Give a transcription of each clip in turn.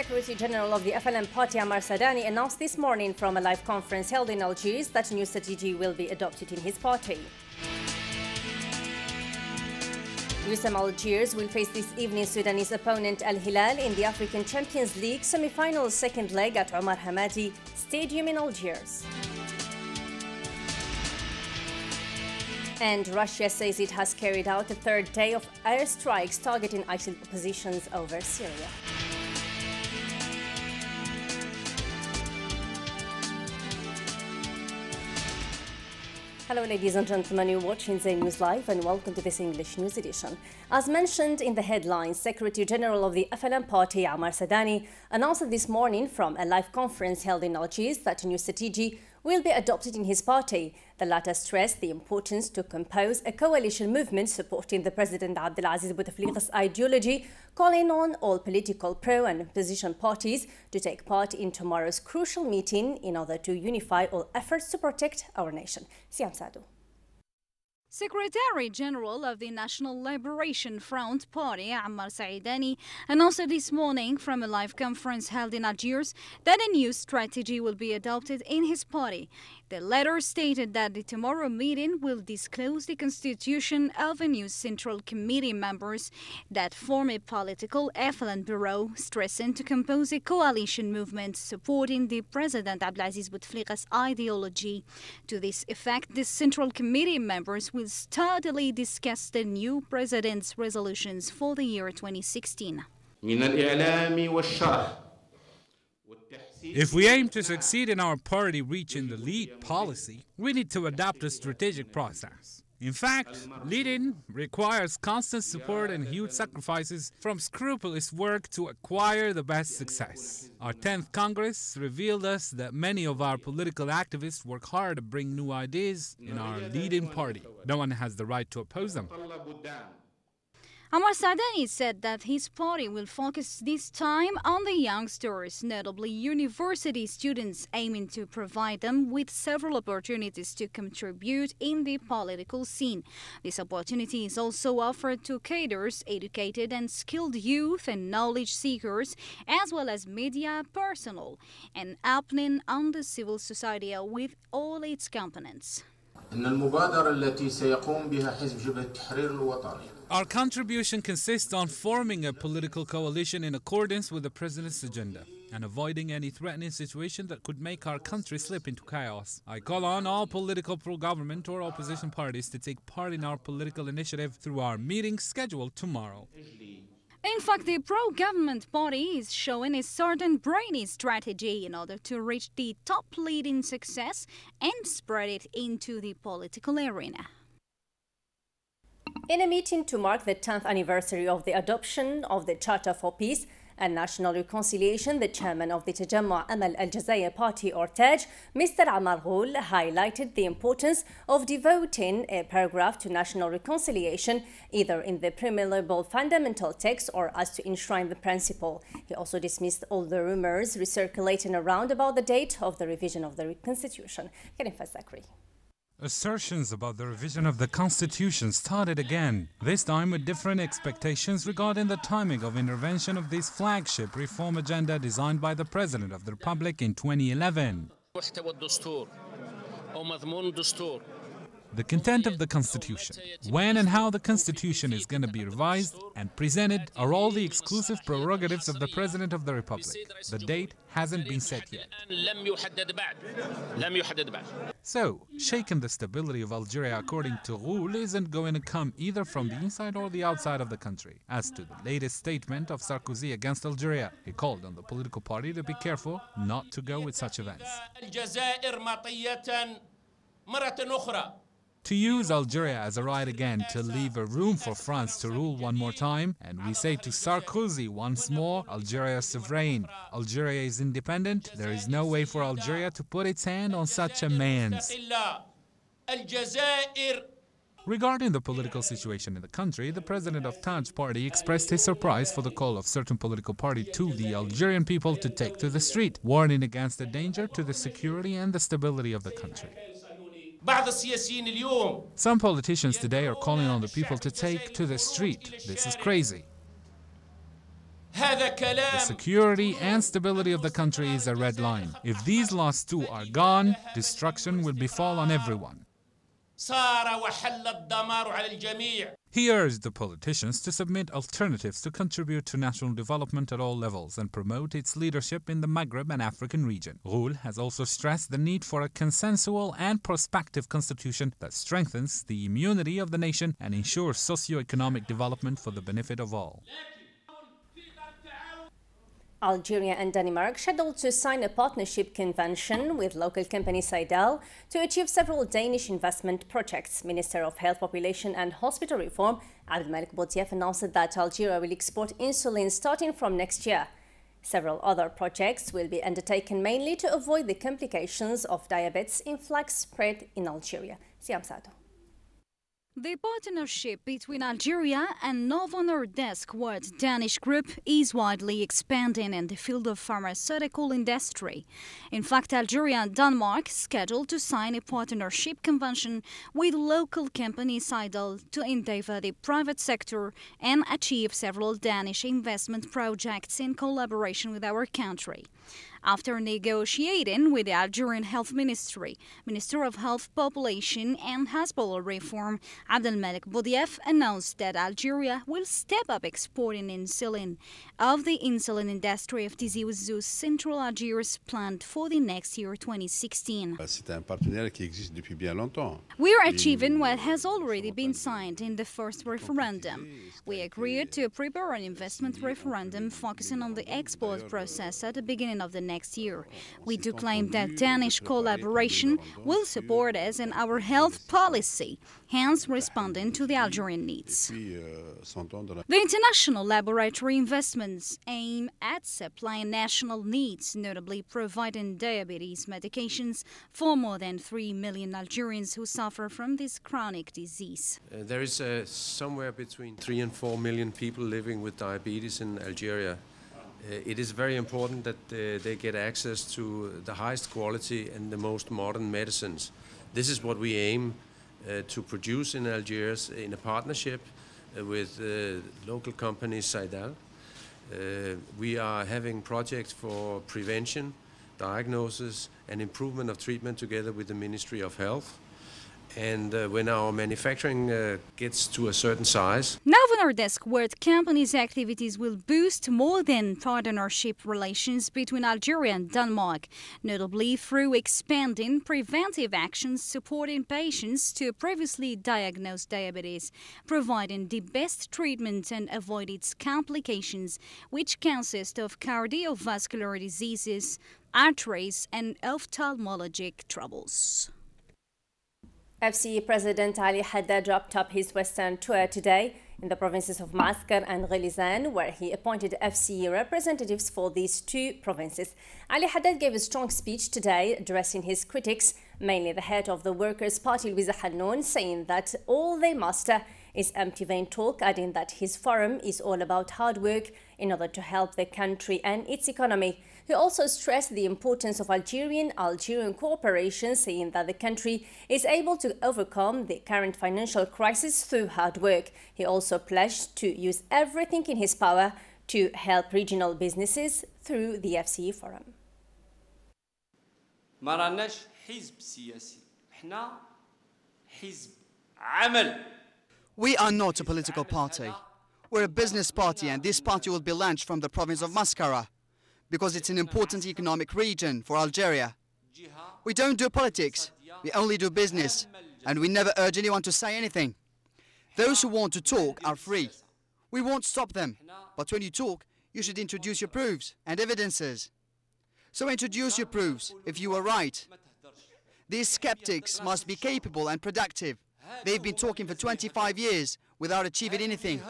Secretary General of the FLN party, Ammar Sadani, announced this morning from a live conference held in Algiers that a new strategy will be adopted in his party. USM Algiers will face this evening Sudanese opponent Al Hilal in the African Champions League semi-final second leg at Omar Hamadi Stadium in Algiers. And Russia says it has carried out a third day of airstrikes targeting ISIL positions over Syria. Hello ladies and gentlemen, you're watching Dzair News Live and welcome to this English News edition. As mentioned in the headlines, Secretary General of the FLN party, Ammar Sadani, announced this morning from a live conference held in Algiers that a new strategy will be adopted in his party. The latter stressed the importance to compose a coalition movement supporting the President Abdelaziz Bouteflika's ideology, calling on all political pro- and opposition parties to take part in tomorrow's crucial meeting in order to unify all efforts to protect our nation. Siam Sadu. Secretary General of the National Liberation Front Party, Ammar Sadani, announced this morning from a live conference held in Algiers that a new strategy will be adopted in his party. The letter stated that the tomorrow meeting will disclose the constitution of a new Central Committee members that form a political FLN bureau, stressing to compose a coalition movement supporting the President Abdelaziz Bouteflika's ideology. To this effect, the Central Committee members will sturdily discuss the new President's resolutions for the year 2016. If we aim to succeed in our party reaching the lead policy, we need to adopt a strategic process. In fact, leading requires constant support and huge sacrifices from scrupulous work to acquire the best success. Our 10th Congress revealed us that many of our political activists work hard to bring new ideas in our leading party. No one has the right to oppose them. Ammar Sadani said that his party will focus this time on the youngsters, notably university students, aiming to provide them with several opportunities to contribute in the political scene. This opportunity is also offered to cadres, educated and skilled youth and knowledge seekers, as well as media personnel, and opening on the civil society with all its components. Our contribution consists on forming a political coalition in accordance with the President's agenda and avoiding any threatening situation that could make our country slip into chaos. I call on all political pro-government or opposition parties to take part in our political initiative through our meeting scheduled tomorrow. In fact, the pro-government party is showing a certain brainy strategy in order to reach the top leading success and spread it into the political arena. In a meeting to mark the 10th anniversary of the adoption of the Charter for Peace and National Reconciliation, the chairman of the Tajammu' Amal al-Dzair party, or TAJ, Mr. Amar Ghoul, highlighted the importance of devoting a paragraph to national reconciliation, either in the preamble fundamental text or as to enshrine the principle. He also dismissed all the rumors recirculating around about the date of the revision of the Constitution. Karim Fazakri. Assertions about the revision of the Constitution started again, this time with different expectations regarding the timing of intervention of this flagship reform agenda designed by the President of the Republic in 2011. The content of the Constitution, when and how the Constitution is going to be revised and presented are all the exclusive prerogatives of the President of the Republic. The date hasn't been set yet. So, shaking the stability of Algeria, according to Ghoul, isn't going to come either from the inside or the outside of the country. As to the latest statement of Sarkozy against Algeria, he called on the political party to be careful not to go with such events. To use Algeria as a right again to leave a room for France to rule one more time, and we say to Sarkozy once more, Algeria is sovereign, Algeria is independent, there is no way for Algeria to put its hand on such a man's. Regarding the political situation in the country, the president of TAJ party expressed his surprise for the call of certain political party to the Algerian people to take to the street, warning against the danger to the security and the stability of the country. Some politicians today are calling on the people to take to the street. This is crazy. The security and stability of the country is a red line. If these last two are gone, destruction will befall on everyone. He urged the politicians to submit alternatives to contribute to national development at all levels and promote its leadership in the Maghreb and African region. Ghul has also stressed the need for a consensual and prospective constitution that strengthens the immunity of the nation and ensures socio-economic development for the benefit of all. Algeria and Denmark scheduled to sign a partnership convention with local company Seidel to achieve several Danish investment projects. Minister of Health, Population and Hospital Reform, Abdelmalek Boutief, announced that Algeria will export insulin starting from next year. Several other projects will be undertaken mainly to avoid the complications of diabetes influx spread in Algeria. Siam Sato. The partnership between Algeria and Novo Nordisk World Danish Group is widely expanding in the field of pharmaceutical industry. In fact, Algeria and Denmark scheduled to sign a partnership convention with local company Seidel to endeavor the private sector and achieve several Danish investment projects in collaboration with our country. After negotiating with the Algerian Health Ministry, Minister of Health, Population and Hospital Reform, Abdelmalek Boutief, announced that Algeria will step up exporting insulin of the insulin industry of Tizi Ouzouz Central Algiers planned for the next year, 2016. We are achieving what has already been signed in the first referendum. We agreed to prepare an investment referendum focusing on the export process at the beginning of the next year. We do claim that Danish collaboration will support us in our health policy, hence responding to the Algerian needs. The international laboratory investments aim at supplying national needs, notably providing diabetes medications for more than 3 million Algerians who suffer from this chronic disease. There is somewhere between 3 and 4 million people living with diabetes in Algeria. It is very important that they get access to the highest quality and the most modern medicines. This is what we aim to produce in Algiers in a partnership with local companies Seidel. We are having projects for prevention, diagnosis and improvement of treatment together with the Ministry of Health. And when our manufacturing gets to a certain size, Novo Nordisk World Company's activities will boost more than partnership relations between Algeria and Denmark, notably through expanding preventive actions supporting patients to previously diagnosed diabetes, providing the best treatment and avoid its complications, which consist of cardiovascular diseases, arteries and ophthalmologic troubles. FCE President Ali Haddad wrapped up his Western tour today in the provinces of Maaskar and Ghelizan, where he appointed FCE representatives for these two provinces. Ali Haddad gave a strong speech today addressing his critics, mainly the head of the Workers' Party, Louisa Hannoun, saying that all they master is empty vain talk, adding that his forum is all about hard work in order to help the country and its economy. He also stressed the importance of Algerian cooperation, saying that the country is able to overcome the current financial crisis through hard work. He also pledged to use everything in his power to help regional businesses through the FCE Forum. ما راناش حزب سياسي، احنا حزب عمل. We are not a political party. We're a business party, and this party will be launched from the province of Mascara because it's an important economic region for Algeria. We don't do politics, we only do business, and we never urge anyone to say anything. Those who want to talk are free. We won't stop them, but when you talk, you should introduce your proofs and evidences. So introduce your proofs if you are right. These skeptics must be capable and productive. They've been talking for 25 years without achieving anything.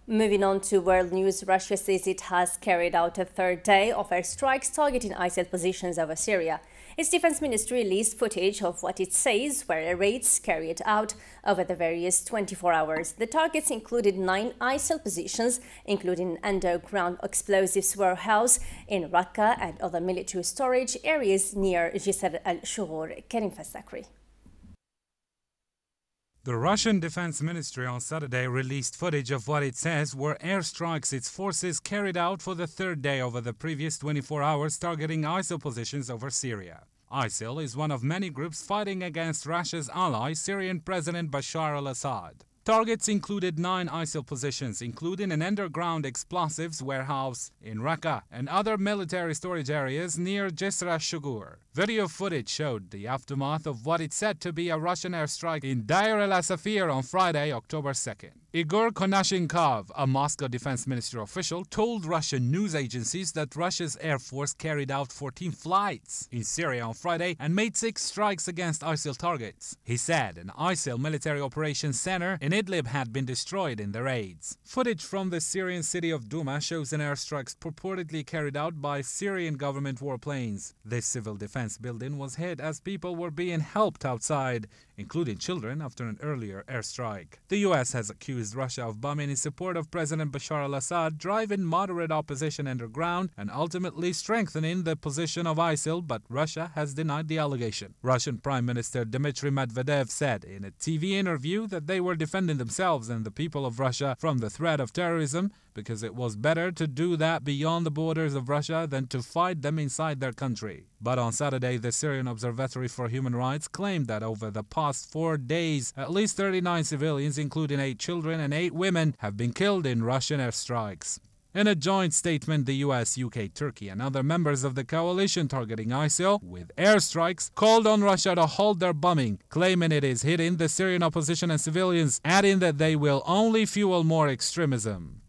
Moving on to world news, Russia says it has carried out a third day of airstrikes targeting ISIL positions over Syria. Its defense ministry released footage of what it says were raids carried out over the various 24 hours. The targets included 9 ISIL positions, including an underground explosives warehouse in Raqqa and other military storage areas near Jisr al-Shughur. Karim Fassakri. The Russian Defense Ministry on Saturday released footage of what it says were airstrikes its forces carried out for the third day over the previous 24 hours targeting ISIL positions over Syria. ISIL is one of many groups fighting against Russia's ally, Syrian President Bashar al-Assad. Targets included 9 ISIL positions, including an underground explosives warehouse in Raqqa and other military storage areas near Jisr al-Shugur. Video footage showed the aftermath of what it said to be a Russian airstrike in Dzair al-Safir on Friday, October 2nd. Igor Konashenkov, a Moscow Defense Ministry official, told Russian news agencies that Russia's Air Force carried out 14 flights in Syria on Friday and made 6 strikes against ISIL targets. He said an ISIL military operations center in Idlib had been destroyed in the raids. Footage from the Syrian city of Douma shows an airstrike purportedly carried out by Syrian government warplanes. This civil defense building was hit as people were being helped outside, including children, after an earlier airstrike. The U.S. has accused Russia of bombing in support of President Bashar al-Assad, driving moderate opposition underground and ultimately strengthening the position of ISIL, but Russia has denied the allegation. Russian Prime Minister Dmitry Medvedev said in a TV interview that they were defending themselves and the people of Russia from the threat of terrorism because it was better to do that beyond the borders of Russia than to fight them inside their country. But on Saturday, the Syrian Observatory for Human Rights claimed that over the past 4 days, at least 39 civilians, including 8 children and 8 women, have been killed in Russian airstrikes. In a joint statement, the US, UK, Turkey and other members of the coalition targeting ISIL with airstrikes called on Russia to halt their bombing, claiming it is hitting the Syrian opposition and civilians, adding that they will only fuel more extremism.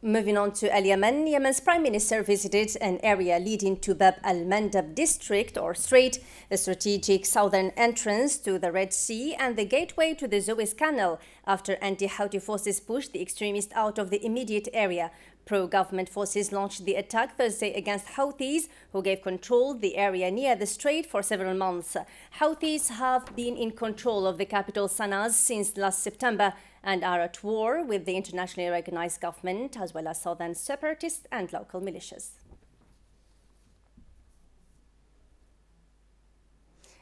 Moving on to Yemen, Yemen's Prime Minister visited an area leading to Bab al-Mandab district or strait, the strategic southern entrance to the Red Sea and the gateway to the Suez Canal, after anti-Houthi forces pushed the extremists out of the immediate area. Pro-government forces launched the attack Thursday against Houthis, who gave control the area near the strait for several months. Houthis have been in control of the capital Sana'a since last September and are at war with the internationally recognized government as well as southern separatists and local militias.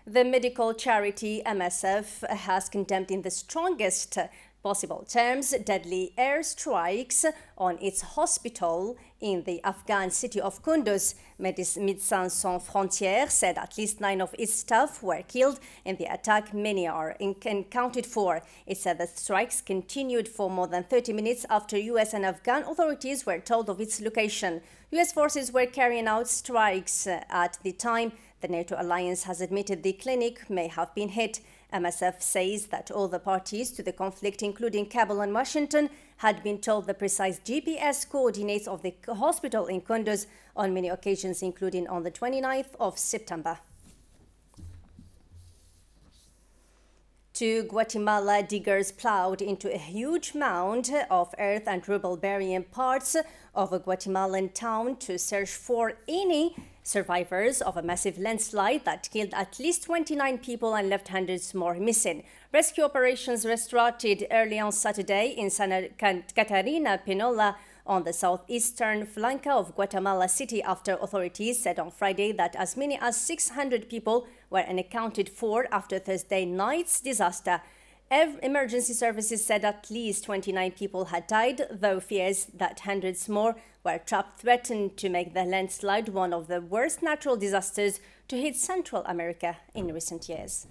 The medical charity MSF has condemned in the strongest possible terms deadly airstrikes on its hospital in the Afghan city of Kunduz. Médecins Sans Frontières said at least 9 of its staff were killed in the attack. Many are unaccounted for. It said the strikes continued for more than 30 minutes after U.S. and Afghan authorities were told of its location. U.S. forces were carrying out strikes at the time. The NATO alliance has admitted the clinic may have been hit. MSF says that all the parties to the conflict, including Kabul and Washington, had been told the precise GPS coordinates of the hospital in Kunduz on many occasions, including on the 29th of September. To Guatemala, diggers plowed into a huge mound of earth and rubble burying parts of a Guatemalan town to search for any survivors of a massive landslide that killed at least 29 people and left hundreds more missing. Rescue operations restarted early on Saturday in Santa Catarina Penola on the southeastern flank of Guatemala City after authorities said on Friday that as many as 600 people were unaccounted for after Thursday night's disaster. Emergency services said at least 29 people had died, though fears that hundreds more were trapped threatened to make the landslide one of the worst natural disasters to hit Central America in recent years.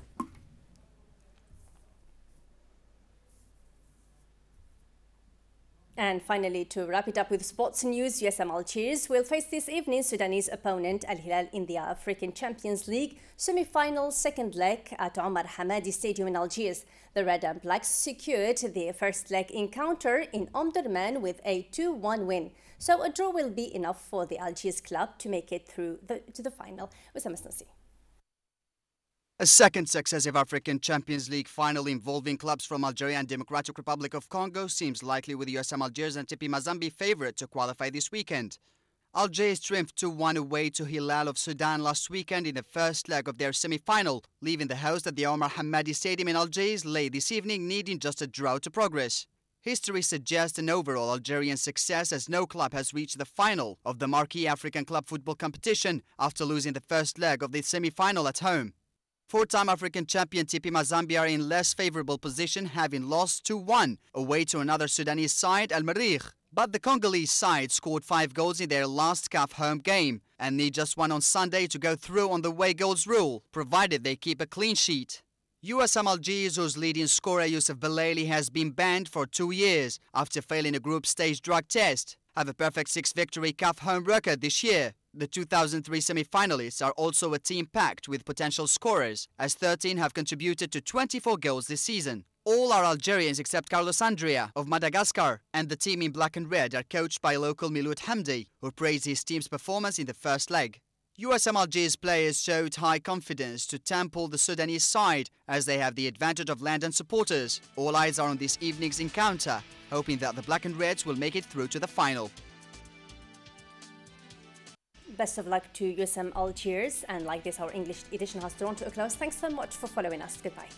And finally, to wrap it up with sports news, USM Algiers will face this evening Sudanese opponent Al Hilal in the African Champions League semi-final second leg at Omar Hamadi Stadium in Algiers. The Red and Blacks secured the first leg encounter in Omdurman with a 2-1 win. So a draw will be enough for the Algiers club to make it through to the final. A second successive African Champions League final involving clubs from Algeria and Democratic Republic of Congo seems likely, with USM Algiers and TP Mazembe favourite to qualify this weekend. Algiers triumphed 2-1 away to Hilal of Sudan last weekend in the first leg of their semi-final, leaving the host at the Omar Hamadi Stadium in Algiers late this evening needing just a draw to progress. History suggests an overall Algerian success, as no club has reached the final of the marquee African club football competition after losing the first leg of the semi-final at home. Four-time African champion TP Mazembe are in less favourable position, having lost 2-1 away to another Sudanese side, Al Marikh. But the Congolese side scored 5 goals in their last CAF home game and need just one on Sunday to go through on the away goals rule, provided they keep a clean sheet. USM Algiers, whose leading scorer Youssef Belaili has been banned for 2 years after failing a group stage drug test, have a perfect 6 victory CAF home record this year. The 2003 semi-finalists are also a team packed with potential scorers, as 13 have contributed to 24 goals this season. All are Algerians except Carlos Andrea of Madagascar, and the team in black and red are coached by local Miloud Hamdi, who praised his team's performance in the first leg. USM Algiers players showed high confidence to trample the Sudanese side, as they have the advantage of land and supporters. All eyes are on this evening's encounter, hoping that the black and reds will make it through to the final. Best of luck to USM Algiers, and like this, our English edition has drawn to a close. Thanks so much for following us. Goodbye.